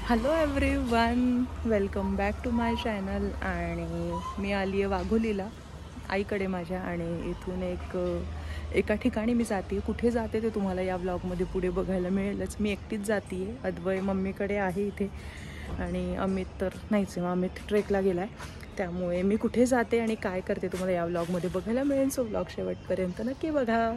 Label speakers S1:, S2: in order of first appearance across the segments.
S1: Hello everyone, welcome back to my channel. आणि मी आली आहे वाघोलीला आईकडे माझ्या. आणि इथून एका ठिकाणी मी जाते. कुठे जाते ते तुम्हाला या ब्लॉगमध्ये पुढे बघायला मिळेलच. मी एकटीच जाते आहे. अद्वय मम्मीकडे आहे इथे आणि अमित तर नाहीच आहे. अमित ट्रेकला गेला आहे. त्यामुळे मी कुठे जाते आणि काय करते तुम्हाला या ब्लॉगमध्ये बघायला मिळेल. सो ब्लॉग शेवटपर्यंत नक्की बघा.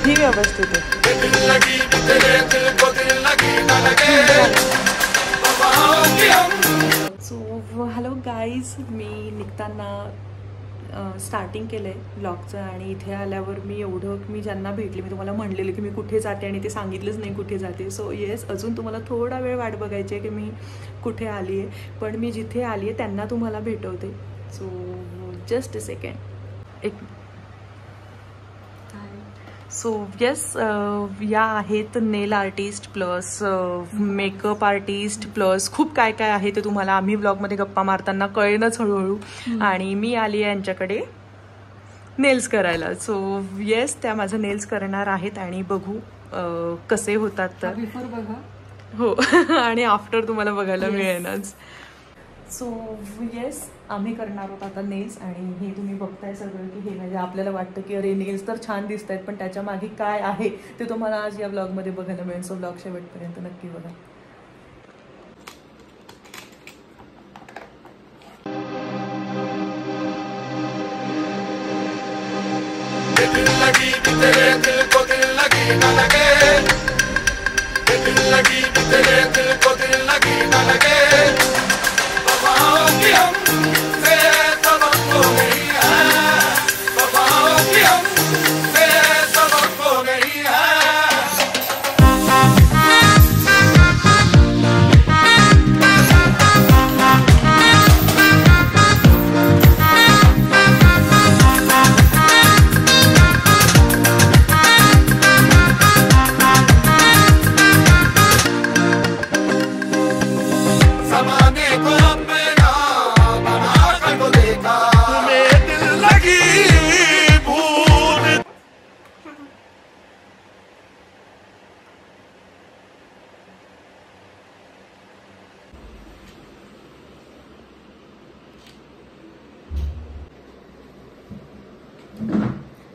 S1: ही व्यवस्थित आहे. सो हॅलो गाईज, मी निघताना स्टार्टिंग केलं आहे ब्लॉगचं. आणि इथे आल्यावर मी ज्यांना भेटले, मी तुम्हाला म्हणलेलं की मी कुठे जाते आणि ते सांगितलंच नाही कुठे जाते. सो येस, अजून तुम्हाला थोडा वेळ वाट बघायची आहे की मी कुठे आली आहे. पण मी जिथे आली आहे त्यांना तुम्हाला भेटवते. So just a second. So yes, या आहेत nail artist plus makeup artist plus खूप काय काय आहे ते तुम्हाला आम्ही ब्लॉगमध्ये गप्पा मारताना कळेनच हळूहळू. आणि मी आली आहे यांच्याकडे नेल्स करायला. सो येस, त्या माझं नेल्स करणार आहेत आणि बघू कसे होतात. तर
S2: बिफोर बघा.
S1: हो आणि आफ्टर तुम्हाला बघायला मिळेलच. सो येस, आम्ही करणार आहोत आता नेल्स. आणि हे तुम्ही बघताय सगळं की हे म्हणजे आपल्याला वाटतं की अरे नेल्स तर छान दिसत आहेत, पण त्याच्या मागे काय आहे ते तुम्हाला आज या ब्लॉगमध्ये बघायला मिळेल. सो ब्लॉग शेवटपर्यंत नक्की बघा.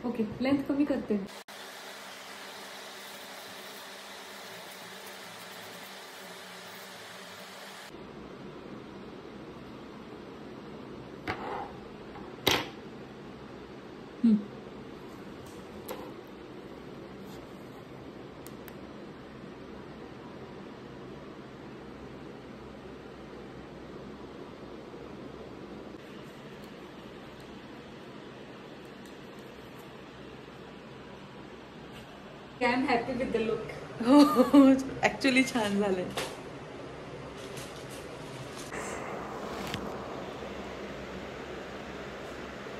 S2: ओके, लेंथ कमी करते. I am happy with the look.
S1: हो, ॲक्च्युली छान झालंय.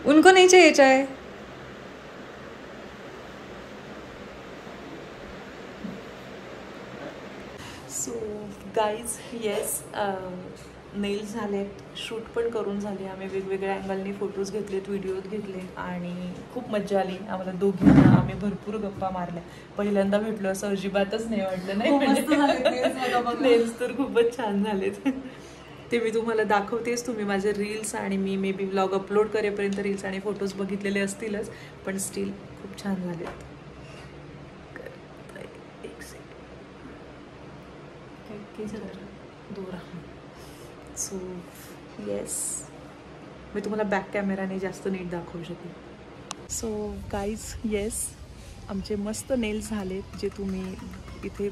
S2: उनको नहीं चाहिए चाय.
S1: सो गाईज येस, नेल्स झालेत, शूट पण करून झाले. आम्ही वेगवेगळ्या अँगलनी फोटोज घेतलेत, व्हिडिओज घेतले आणि खूप मज्जा आली आम्हाला दोघींना. आम्ही भरपूर गप्पा मारल्या. पहिल्यांदा भेटलो असं अजिबातच नाही वाटलं. नाही, नेल्स तर खूपच छान झालेत. ते मी तुम्हाला दाखवतेच. तुम्ही माझे रील्स आणि मी मे बी ब्लॉग अपलोड करेपर्यंत रील्स आणि फोटोज बघितलेले असतीलच, पण स्टील खूप छान झालेत. एक सेकंड दोरा. सो येस, मी तुम्हाला बॅक कॅमेराने जास्त नीट दाखवू शकेन. सो गाईज येस, आमचे मस्त नेल्स झालेत, जे तुम्ही इथे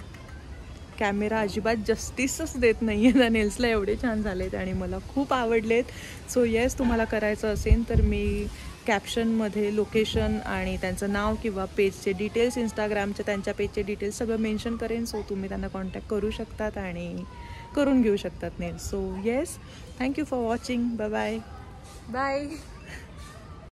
S1: कॅमेरा अजिबात जस्टिसच देत नाही आहे त्या नेल्सला. एवढे छान झालेत आणि मला खूप आवडलेत. सो येस, तुम्हाला करायचं असेल तर मी कॅप्शनमध्ये लोकेशन आणि त्यांचं नाव किंवा पेजचे डिटेल्स, इंस्टाग्रामचे त्यांच्या पेजचे डिटेल्स सगळं मेन्शन करेन. सो तुम्ही त्यांना कॉन्टॅक्ट करू शकतात आणि करून घेऊ शकतात nails. So yes, thank you for watching. Bye bye.